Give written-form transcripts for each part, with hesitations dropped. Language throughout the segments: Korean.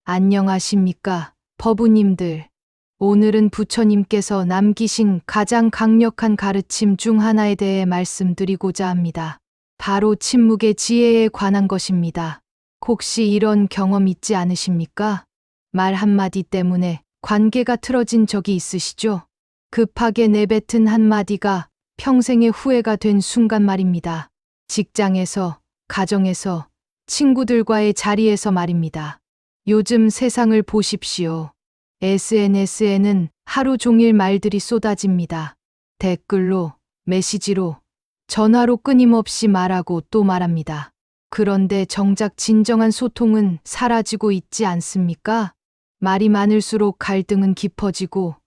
안녕하십니까, 법우님들. 오늘은 부처님께서 남기신 가장 강력한 가르침 중 하나에 대해 말씀드리고자 합니다. 바로 침묵의 지혜에 관한 것입니다. 혹시 이런 경험 있지 않으십니까? 말 한마디 때문에 관계가 틀어진 적이 있으시죠? 급하게 내뱉은 한마디가 평생의 후회가 된 순간 말입니다. 직장에서, 가정에서, 친구들과의 자리에서 말입니다. 요즘 세상을 보십시오. SNS에는 하루 종일 말들이 쏟아집니다. 댓글로, 메시지로, 전화로 끊임없이 말하고 또 말합니다. 그런데 정작 진정한 소통은 사라지고 있지 않습니까? 말이 많을수록 갈등은 깊어지고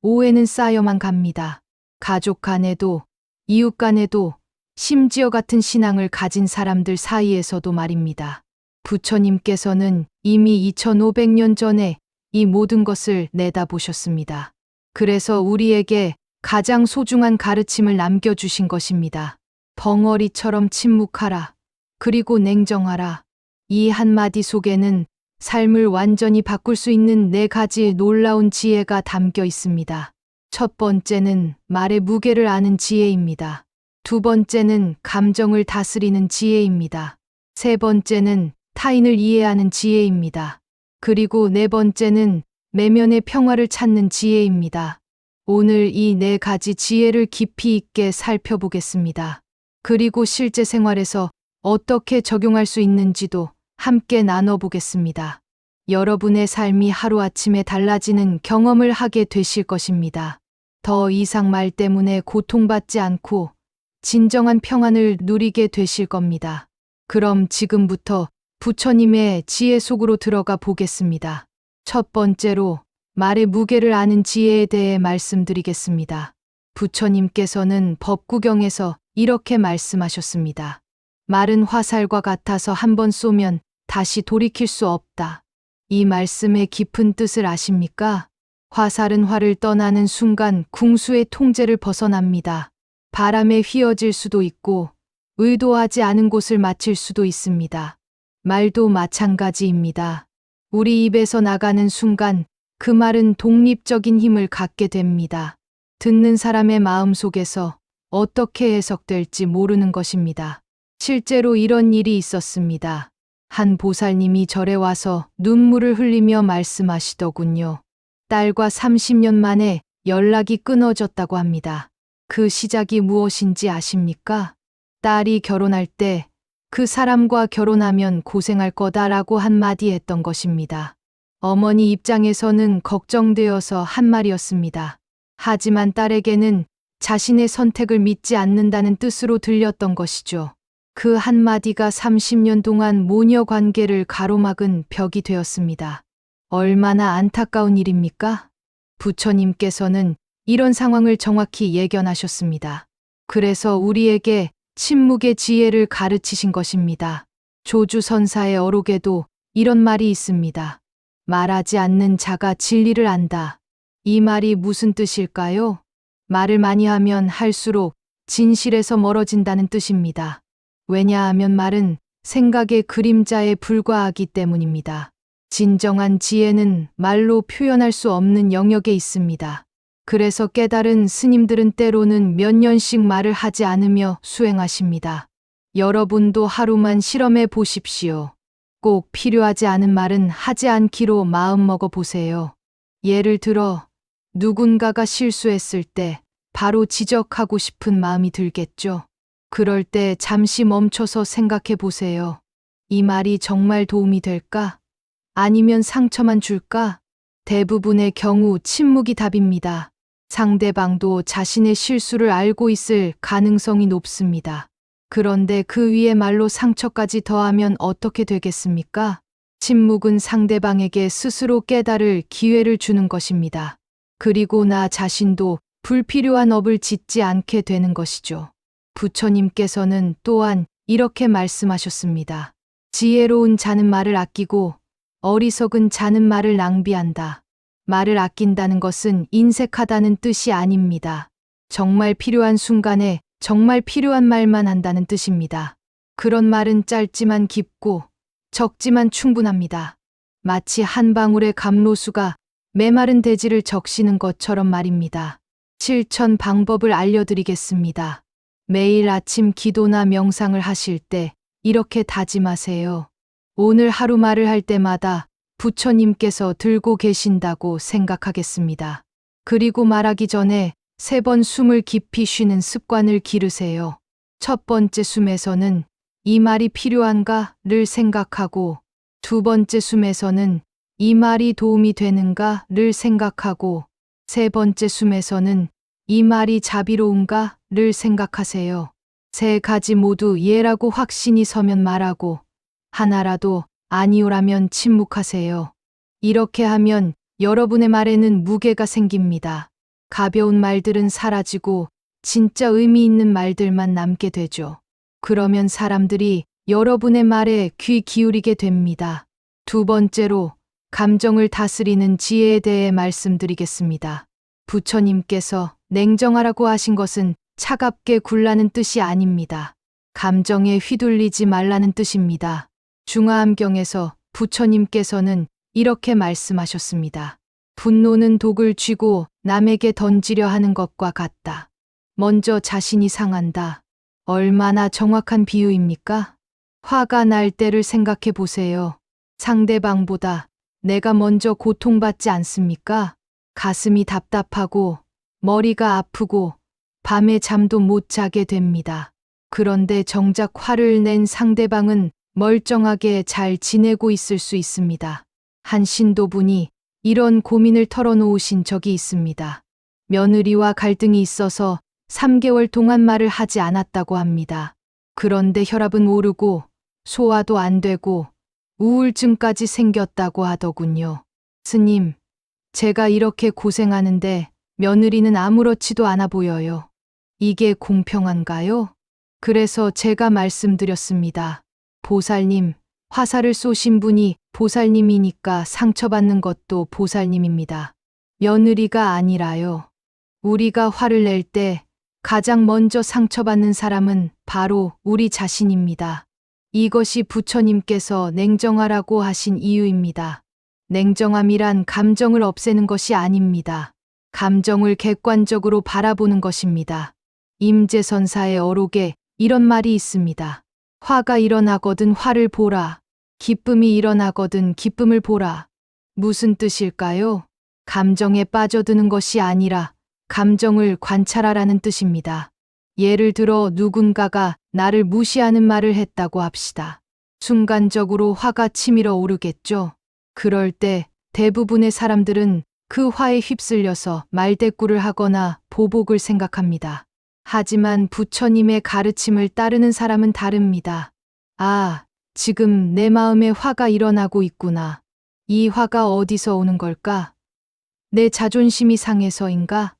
오해는 쌓여만 갑니다. 가족 간에도, 이웃 간에도, 심지어 같은 신앙을 가진 사람들 사이에서도 말입니다. 부처님께서는 이미 2500년 전에 이 모든 것을 내다보셨습니다. 그래서 우리에게 가장 소중한 가르침을 남겨주신 것입니다. 벙어리처럼 침묵하라. 그리고 냉정하라. 이 한마디 속에는 삶을 완전히 바꿀 수 있는 4가지 놀라운 지혜가 담겨 있습니다. 첫 번째는 말의 무게를 아는 지혜입니다. 두 번째는 감정을 다스리는 지혜입니다. 세 번째는 타인을 이해하는 지혜입니다. 그리고 네 번째는 내면의 평화를 찾는 지혜입니다. 오늘 이 4가지 지혜를 깊이 있게 살펴보겠습니다. 그리고 실제 생활에서 어떻게 적용할 수 있는지도 함께 나눠보겠습니다. 여러분의 삶이 하루아침에 달라지는 경험을 하게 되실 것입니다. 더 이상 말 때문에 고통받지 않고 진정한 평안을 누리게 되실 겁니다. 그럼 지금부터 부처님의 지혜 속으로 들어가 보겠습니다. 첫 번째로 말의 무게를 아는 지혜에 대해 말씀드리겠습니다. 부처님께서는 법구경에서 이렇게 말씀하셨습니다. 말은 화살과 같아서 한번 쏘면 다시 돌이킬 수 없다. 이 말씀의 깊은 뜻을 아십니까? 화살은 활을 떠나는 순간 궁수의 통제를 벗어납니다. 바람에 휘어질 수도 있고 의도하지 않은 곳을 맞힐 수도 있습니다. 말도 마찬가지입니다. 우리 입에서 나가는 순간 그 말은 독립적인 힘을 갖게 됩니다. 듣는 사람의 마음 속에서 어떻게 해석될지 모르는 것입니다. 실제로 이런 일이 있었습니다. 한 보살님이 절에 와서 눈물을 흘리며 말씀하시더군요. 딸과 30년 만에 연락이 끊어졌다고 합니다. 그 시작이 무엇인지 아십니까? 딸이 결혼할 때 그 사람과 결혼하면 고생할 거다라고 한마디 했던 것입니다. 어머니 입장에서는 걱정되어서 한 말이었습니다. 하지만 딸에게는 자신의 선택을 믿지 않는다는 뜻으로 들렸던 것이죠. 그 한마디가 30년 동안 모녀 관계를 가로막은 벽이 되었습니다. 얼마나 안타까운 일입니까? 부처님께서는 이런 상황을 정확히 예견하셨습니다. 그래서 우리에게 침묵의 지혜를 가르치신 것입니다. 조주선사의 어록에도 이런 말이 있습니다. 말하지 않는 자가 진리를 안다. 이 말이 무슨 뜻일까요? 말을 많이 하면 할수록 진실에서 멀어진다는 뜻입니다. 왜냐하면 말은 생각의 그림자에 불과하기 때문입니다. 진정한 지혜는 말로 표현할 수 없는 영역에 있습니다. 그래서 깨달은 스님들은 때로는 몇 년씩 말을 하지 않으며 수행하십니다. 여러분도 하루만 실험해 보십시오. 꼭 필요하지 않은 말은 하지 않기로 마음먹어 보세요. 예를 들어 누군가가 실수했을 때 바로 지적하고 싶은 마음이 들겠죠. 그럴 때 잠시 멈춰서 생각해 보세요. 이 말이 정말 도움이 될까? 아니면 상처만 줄까? 대부분의 경우 침묵이 답입니다. 상대방도 자신의 실수를 알고 있을 가능성이 높습니다. 그런데 그 위에 말로 상처까지 더하면 어떻게 되겠습니까? 침묵은 상대방에게 스스로 깨달을 기회를 주는 것입니다. 그리고 나 자신도 불필요한 업을 짓지 않게 되는 것이죠. 부처님께서는 또한 이렇게 말씀하셨습니다. 지혜로운 자는 말을 아끼고 어리석은 자는 말을 낭비한다. 말을 아낀다는 것은 인색하다는 뜻이 아닙니다. 정말 필요한 순간에 정말 필요한 말만 한다는 뜻입니다. 그런 말은 짧지만 깊고 적지만 충분합니다. 마치 한 방울의 감로수가 메마른 대지를 적시는 것처럼 말입니다. 실천 방법을 알려드리겠습니다. 매일 아침 기도나 명상을 하실 때 이렇게 다짐하세요. 오늘 하루 말을 할 때마다 부처님께서 들고 계신다고 생각하겠습니다. 그리고 말하기 전에 3번 숨을 깊이 쉬는 습관을 기르세요. 첫 번째 숨에서는 이 말이 필요한가를 생각하고, 두 번째 숨에서는 이 말이 도움이 되는가를 생각하고, 세 번째 숨에서는 이 말이 자비로운가를 생각하세요. 3가지 모두 예라고 확신이 서면 말하고, 하나라도 아니오라면 침묵하세요. 이렇게 하면 여러분의 말에는 무게가 생깁니다. 가벼운 말들은 사라지고 진짜 의미 있는 말들만 남게 되죠. 그러면 사람들이 여러분의 말에 귀 기울이게 됩니다. 두 번째로 감정을 다스리는 지혜에 대해 말씀드리겠습니다. 부처님께서 냉정하라고 하신 것은 차갑게 굴라는 뜻이 아닙니다. 감정에 휘둘리지 말라는 뜻입니다. 중화암경에서 부처님께서는 이렇게 말씀하셨습니다. 분노는 독을 쥐고 남에게 던지려 하는 것과 같다. 먼저 자신이 상한다. 얼마나 정확한 비유입니까? 화가 날 때를 생각해 보세요. 상대방보다 내가 먼저 고통받지 않습니까? 가슴이 답답하고 머리가 아프고 밤에 잠도 못 자게 됩니다. 그런데 정작 화를 낸 상대방은 멀쩡하게 잘 지내고 있을 수 있습니다. 한 신도분이 이런 고민을 털어놓으신 적이 있습니다. 며느리와 갈등이 있어서 3개월 동안 말을 하지 않았다고 합니다. 그런데 혈압은 오르고 소화도 안 되고 우울증까지 생겼다고 하더군요. 스님, 제가 이렇게 고생하는데 며느리는 아무렇지도 않아 보여요. 이게 공평한가요? 그래서 제가 말씀드렸습니다. 보살님, 화살을 쏘신 분이 보살님이니까 상처받는 것도 보살님입니다. 며느리가 아니라요. 우리가 화를 낼 때 가장 먼저 상처받는 사람은 바로 우리 자신입니다. 이것이 부처님께서 냉정하라고 하신 이유입니다. 냉정함이란 감정을 없애는 것이 아닙니다. 감정을 객관적으로 바라보는 것입니다. 임재선사의 어록에 이런 말이 있습니다. 화가 일어나거든 화를 보라. 기쁨이 일어나거든 기쁨을 보라. 무슨 뜻일까요? 감정에 빠져드는 것이 아니라 감정을 관찰하라는 뜻입니다. 예를 들어 누군가가 나를 무시하는 말을 했다고 합시다. 순간적으로 화가 치밀어 오르겠죠. 그럴 때 대부분의 사람들은 그 화에 휩쓸려서 말대꾸를 하거나 보복을 생각합니다. 하지만 부처님의 가르침을 따르는 사람은 다릅니다. 아, 지금 내 마음에 화가 일어나고 있구나. 이 화가 어디서 오는 걸까? 내 자존심이 상해서인가?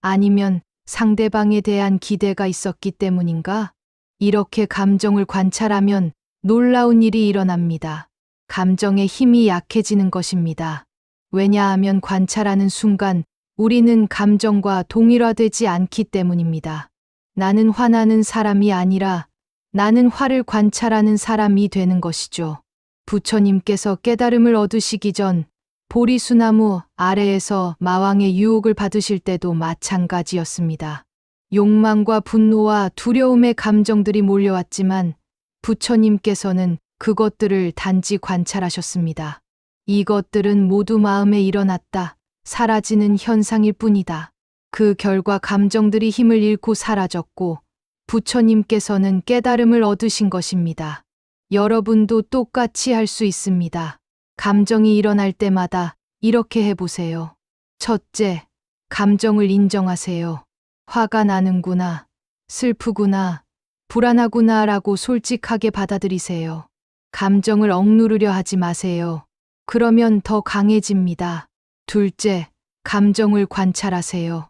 아니면 상대방에 대한 기대가 있었기 때문인가? 이렇게 감정을 관찰하면 놀라운 일이 일어납니다. 감정의 힘이 약해지는 것입니다. 왜냐하면 관찰하는 순간 우리는 감정과 동일화되지 않기 때문입니다. 나는 화나는 사람이 아니라 나는 화를 관찰하는 사람이 되는 것이죠. 부처님께서 깨달음을 얻으시기 전 보리수나무 아래에서 마왕의 유혹을 받으실 때도 마찬가지였습니다. 욕망과 분노와 두려움의 감정들이 몰려왔지만 부처님께서는 그것들을 단지 관찰하셨습니다. 이것들은 모두 마음에 일어났다. 사라지는 현상일 뿐이다. 그 결과 감정들이 힘을 잃고 사라졌고 부처님께서는 깨달음을 얻으신 것입니다. 여러분도 똑같이 할 수 있습니다. 감정이 일어날 때마다 이렇게 해보세요. 첫째, 감정을 인정하세요. 화가 나는구나, 슬프구나, 불안하구나 라고 솔직하게 받아들이세요. 감정을 억누르려 하지 마세요. 그러면 더 강해집니다. 둘째, 감정을 관찰하세요.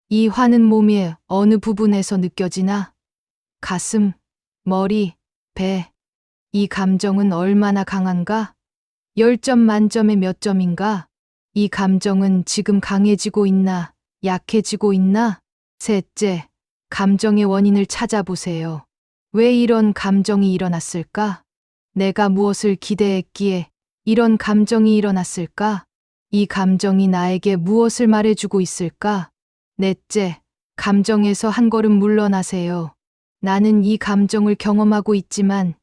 이 화는 몸의 어느 부분에서 느껴지나? 가슴, 머리, 배. 이 감정은 얼마나 강한가? 10점 만점에 몇 점인가? 이 감정은 지금 강해지고 있나? 약해지고 있나? 셋째, 감정의 원인을 찾아보세요. 왜 이런 감정이 일어났을까? 내가 무엇을 기대했기에 이런 감정이 일어났을까? 이 감정이 나에게 무엇을 말해주고 있을까? 넷째, 감정에서 한 걸음 물러나세요. 나는 이 감정을 경험하고 있지만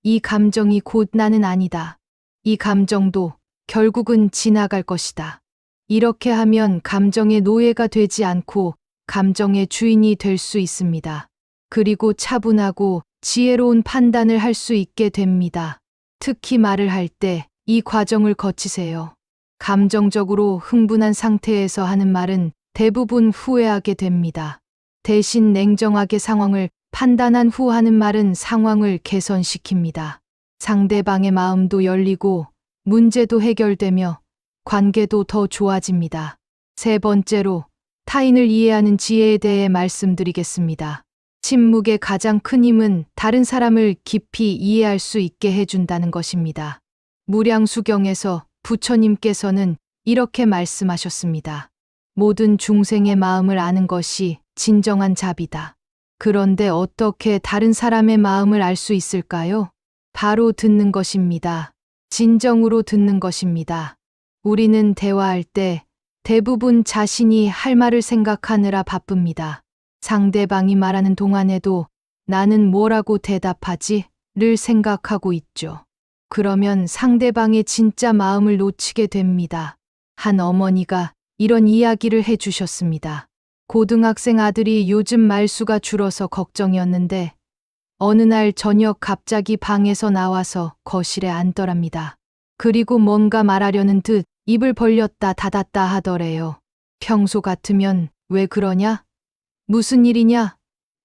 이 감정이 곧 나는 아니다. 이 감정도 결국은 지나갈 것이다. 이렇게 하면 감정의 노예가 되지 않고 감정의 주인이 될 수 있습니다. 그리고 차분하고 지혜로운 판단을 할 수 있게 됩니다. 특히 말을 할 때 이 과정을 거치세요. 감정적으로 흥분한 상태에서 하는 말은 대부분 후회하게 됩니다. 대신 냉정하게 상황을 판단한 후 하는 말은 상황을 개선시킵니다. 상대방의 마음도 열리고 문제도 해결되며 관계도 더 좋아집니다. 세 번째로 타인을 이해하는 지혜에 대해 말씀드리겠습니다. 침묵의 가장 큰 힘은 다른 사람을 깊이 이해할 수 있게 해준다는 것입니다. 무량수경에서 부처님께서는 이렇게 말씀하셨습니다. 모든 중생의 마음을 아는 것이 진정한 자비다. 그런데 어떻게 다른 사람의 마음을 알 수 있을까요? 바로 듣는 것입니다. 진정으로 듣는 것입니다. 우리는 대화할 때 대부분 자신이 할 말을 생각하느라 바쁩니다. 상대방이 말하는 동안에도 나는 뭐라고 대답하지? 를 생각하고 있죠. 그러면 상대방의 진짜 마음을 놓치게 됩니다. 한 어머니가 이런 이야기를 해주셨습니다. 고등학생 아들이 요즘 말수가 줄어서 걱정이었는데 어느 날 저녁 갑자기 방에서 나와서 거실에 앉더랍니다. 그리고 뭔가 말하려는 듯 입을 벌렸다 닫았다 하더래요. 평소 같으면 왜 그러냐? 무슨 일이냐?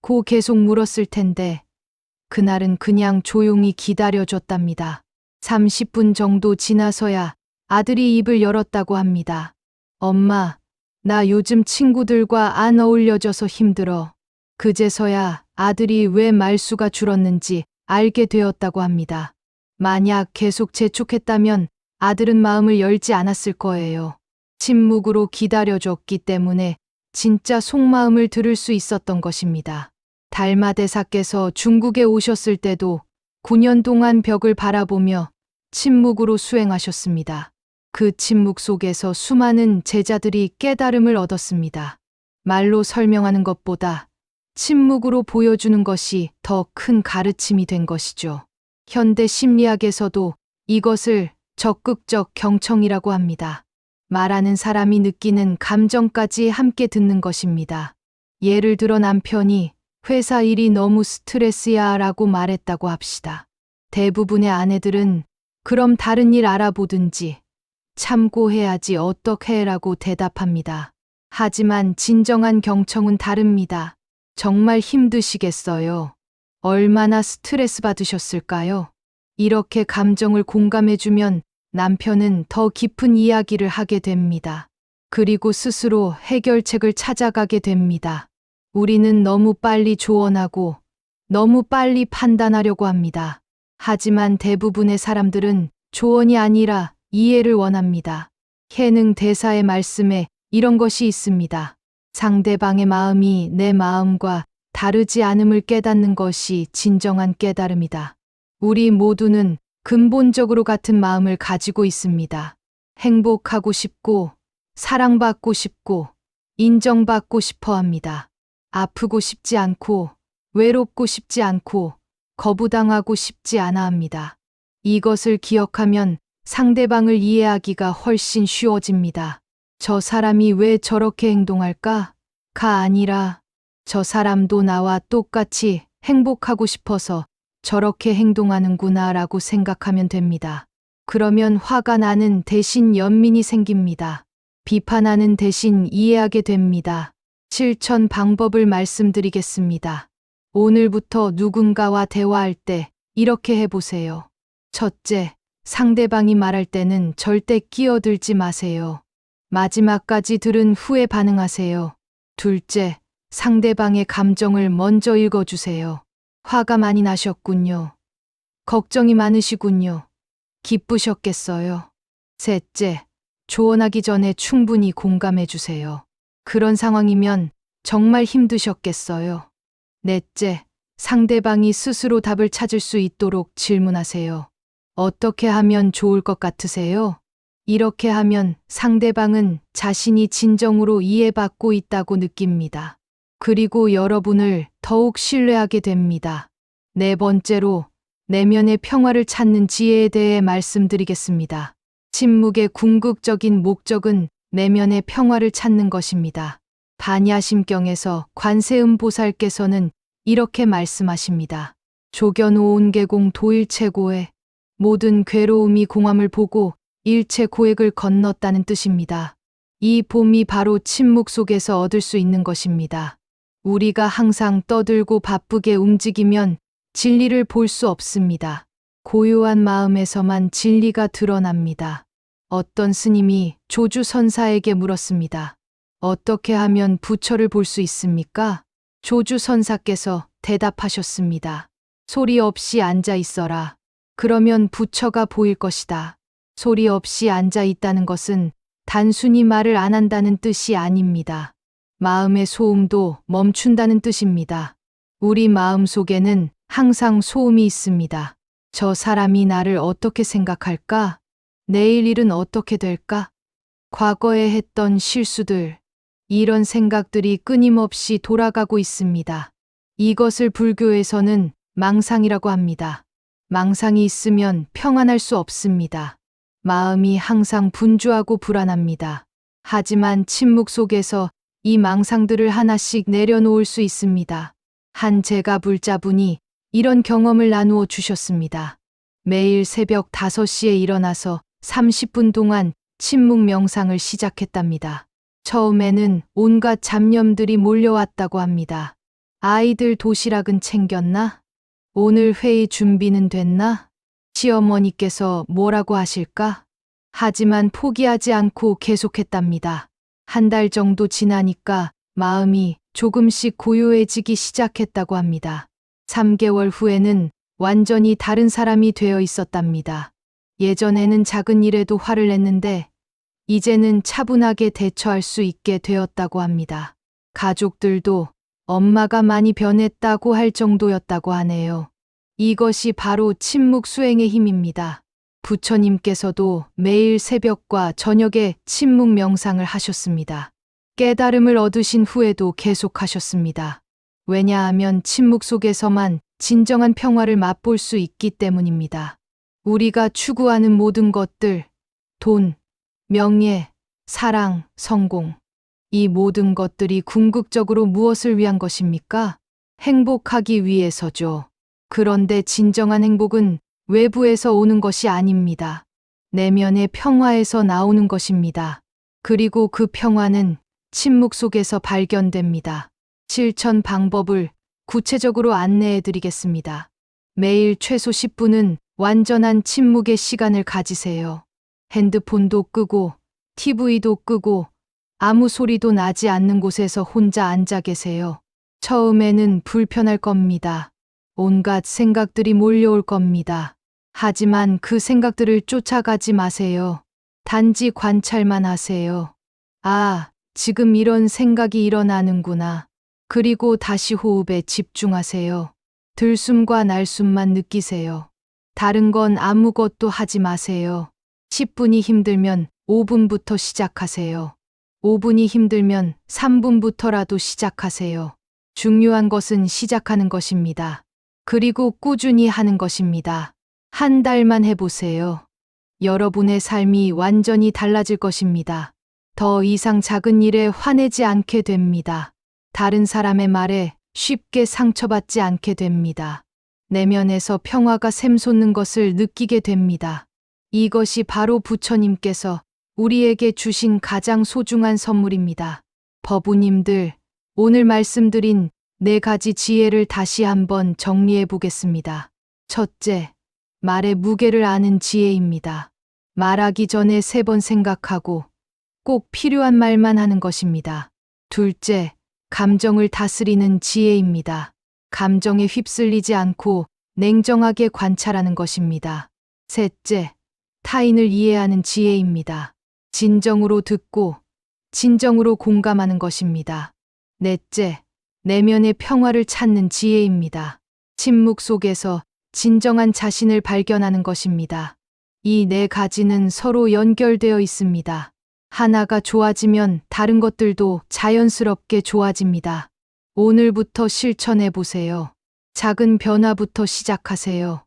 고 계속 물었을 텐데 그날은 그냥 조용히 기다려줬답니다. 30분 정도 지나서야 아들이 입을 열었다고 합니다. 엄마, 나 요즘 친구들과 안 어울려져서 힘들어. 그제서야 아들이 왜 말수가 줄었는지 알게 되었다고 합니다. 만약 계속 재촉했다면 아들은 마음을 열지 않았을 거예요. 침묵으로 기다려줬기 때문에 진짜 속마음을 들을 수 있었던 것입니다. 달마대사께서 중국에 오셨을 때도 9년 동안 벽을 바라보며 침묵으로 수행하셨습니다. 그 침묵 속에서 수많은 제자들이 깨달음을 얻었습니다. 말로 설명하는 것보다 침묵으로 보여주는 것이 더 큰 가르침이 된 것이죠. 현대 심리학에서도 이것을 적극적 경청이라고 합니다. 말하는 사람이 느끼는 감정까지 함께 듣는 것입니다. 예를 들어 남편이 회사 일이 너무 스트레스야 라고 말했다고 합시다. 대부분의 아내들은 그럼 다른 일 알아보든지 참고해야지 어떻게 라고 대답합니다. 하지만 진정한 경청은 다릅니다. 정말 힘드시겠어요? 얼마나 스트레스 받으셨을까요? 이렇게 감정을 공감해주면 남편은 더 깊은 이야기를 하게 됩니다. 그리고 스스로 해결책을 찾아가게 됩니다. 우리는 너무 빨리 조언하고 너무 빨리 판단하려고 합니다. 하지만 대부분의 사람들은 조언이 아니라 이해를 원합니다. 해능 대사의 말씀에 이런 것이 있습니다. 상대방의 마음이 내 마음과 다르지 않음을 깨닫는 것이 진정한 깨달음이다. 우리 모두는 근본적으로 같은 마음을 가지고 있습니다. 행복하고 싶고, 사랑받고 싶고, 인정받고 싶어 합니다. 아프고 싶지 않고, 외롭고 싶지 않고, 거부당하고 싶지 않아 합니다. 이것을 기억하면 상대방을 이해하기가 훨씬 쉬워집니다. 저 사람이 왜 저렇게 행동할까? 가 아니라 저 사람도 나와 똑같이 행복하고 싶어서 저렇게 행동하는구나 라고 생각하면 됩니다. 그러면 화가 나는 대신 연민이 생깁니다. 비판하는 대신 이해하게 됩니다. 실천 방법을 말씀드리겠습니다. 오늘부터 누군가와 대화할 때 이렇게 해보세요. 첫째, 상대방이 말할 때는 절대 끼어들지 마세요. 마지막까지 들은 후에 반응하세요. 둘째, 상대방의 감정을 먼저 읽어주세요. 화가 많이 나셨군요. 걱정이 많으시군요. 기쁘셨겠어요. 셋째, 조언하기 전에 충분히 공감해주세요. 그런 상황이면 정말 힘드셨겠어요. 넷째, 상대방이 스스로 답을 찾을 수 있도록 질문하세요. 어떻게 하면 좋을 것 같으세요? 이렇게 하면 상대방은 자신이 진정으로 이해받고 있다고 느낍니다. 그리고 여러분을 더욱 신뢰하게 됩니다. 네 번째로, 내면의 평화를 찾는 지혜에 대해 말씀드리겠습니다. 침묵의 궁극적인 목적은 내면의 평화를 찾는 것입니다. 반야심경에서 관세음보살께서는 이렇게 말씀하십니다. 조견오온 계공 도일체고에 모든 괴로움이 공함을 보고 일체 고액을 건넜다는 뜻입니다. 이 봄이 바로 침묵 속에서 얻을 수 있는 것입니다. 우리가 항상 떠들고 바쁘게 움직이면 진리를 볼 수 없습니다. 고요한 마음에서만 진리가 드러납니다. 어떤 스님이 조주선사에게 물었습니다. 어떻게 하면 부처를 볼 수 있습니까? 조주선사께서 대답하셨습니다. 소리 없이 앉아 있어라. 그러면 부처가 보일 것이다. 소리 없이 앉아 있다는 것은 단순히 말을 안 한다는 뜻이 아닙니다. 마음의 소음도 멈춘다는 뜻입니다. 우리 마음 속에는 항상 소음이 있습니다. 저 사람이 나를 어떻게 생각할까? 내일 일은 어떻게 될까? 과거에 했던 실수들, 이런 생각들이 끊임없이 돌아가고 있습니다. 이것을 불교에서는 망상이라고 합니다. 망상이 있으면 평안할 수 없습니다. 마음이 항상 분주하고 불안합니다. 하지만 침묵 속에서 이 망상들을 하나씩 내려놓을 수 있습니다. 한 제가 불자분이 이런 경험을 나누어 주셨습니다. 매일 새벽 5시에 일어나서 30분 동안 침묵 명상을 시작했답니다. 처음에는 온갖 잡념들이 몰려왔다고 합니다. 아이들 도시락은 챙겼나? 오늘 회의 준비는 됐나? 시어머니께서 뭐라고 하실까? 하지만 포기하지 않고 계속했답니다. 한 달 정도 지나니까 마음이 조금씩 고요해지기 시작했다고 합니다. 3개월 후에는 완전히 다른 사람이 되어 있었답니다. 예전에는 작은 일에도 화를 냈는데 이제는 차분하게 대처할 수 있게 되었다고 합니다. 가족들도 엄마가 많이 변했다고 할 정도였다고 하네요. 이것이 바로 침묵 수행의 힘입니다. 부처님께서도 매일 새벽과 저녁에 침묵 명상을 하셨습니다. 깨달음을 얻으신 후에도 계속하셨습니다. 왜냐하면 침묵 속에서만 진정한 평화를 맛볼 수 있기 때문입니다. 우리가 추구하는 모든 것들, 돈, 명예, 사랑, 성공, 이 모든 것들이 궁극적으로 무엇을 위한 것입니까? 행복하기 위해서죠. 그런데 진정한 행복은 외부에서 오는 것이 아닙니다. 내면의 평화에서 나오는 것입니다. 그리고 그 평화는 침묵 속에서 발견됩니다. 실천 방법을 구체적으로 안내해 드리겠습니다. 매일 최소 10분은 완전한 침묵의 시간을 가지세요. 핸드폰도 끄고 TV도 끄고 아무 소리도 나지 않는 곳에서 혼자 앉아 계세요. 처음에는 불편할 겁니다. 온갖 생각들이 몰려올 겁니다. 하지만 그 생각들을 쫓아가지 마세요. 단지 관찰만 하세요. 아, 지금 이런 생각이 일어나는구나. 그리고 다시 호흡에 집중하세요. 들숨과 날숨만 느끼세요. 다른 건 아무것도 하지 마세요. 10분이 힘들면 5분부터 시작하세요. 5분이 힘들면 3분부터라도 시작하세요. 중요한 것은 시작하는 것입니다. 그리고 꾸준히 하는 것입니다. 한 달만 해보세요. 여러분의 삶이 완전히 달라질 것입니다. 더 이상 작은 일에 화내지 않게 됩니다. 다른 사람의 말에 쉽게 상처받지 않게 됩니다. 내면에서 평화가 샘솟는 것을 느끼게 됩니다. 이것이 바로 부처님께서 우리에게 주신 가장 소중한 선물입니다. 법우님들, 오늘 말씀드린 4가지 지혜를 다시 한번 정리해 보겠습니다. 첫째, 말의 무게를 아는 지혜입니다. 말하기 전에 3번 생각하고 꼭 필요한 말만 하는 것입니다. 둘째, 감정을 다스리는 지혜입니다. 감정에 휩쓸리지 않고 냉정하게 관찰하는 것입니다. 셋째, 타인을 이해하는 지혜입니다. 진정으로 듣고 진정으로 공감하는 것입니다. 넷째, 내면의 평화를 찾는 지혜입니다. 침묵 속에서 진정한 자신을 발견하는 것입니다. 이 네 가지는 서로 연결되어 있습니다. 하나가 좋아지면 다른 것들도 자연스럽게 좋아집니다. 오늘부터 실천해 보세요. 작은 변화부터 시작하세요.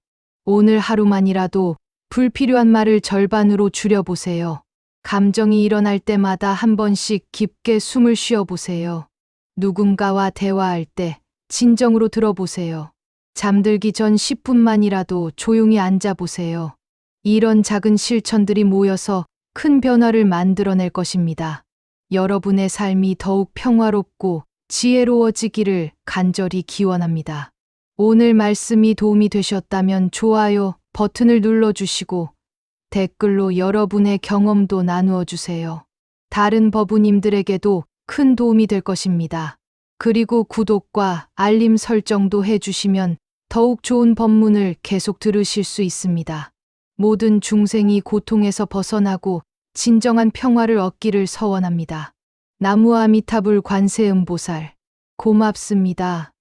오늘 하루만이라도 불필요한 말을 절반으로 줄여보세요. 감정이 일어날 때마다 한 번씩 깊게 숨을 쉬어보세요. 누군가와 대화할 때 진정으로 들어보세요. 잠들기 전 10분만이라도 조용히 앉아보세요. 이런 작은 실천들이 모여서 큰 변화를 만들어낼 것입니다. 여러분의 삶이 더욱 평화롭고 지혜로워지기를 간절히 기원합니다. 오늘 말씀이 도움이 되셨다면 좋아요 버튼을 눌러주시고 댓글로 여러분의 경험도 나누어 주세요. 다른 법우님들에게도 큰 도움이 될 것입니다. 그리고 구독과 알림 설정도 해주시면 더욱 좋은 법문을 계속 들으실 수 있습니다. 모든 중생이 고통에서 벗어나고 진정한 평화를 얻기를 서원합니다. 나무아미타불 관세음보살 고맙습니다.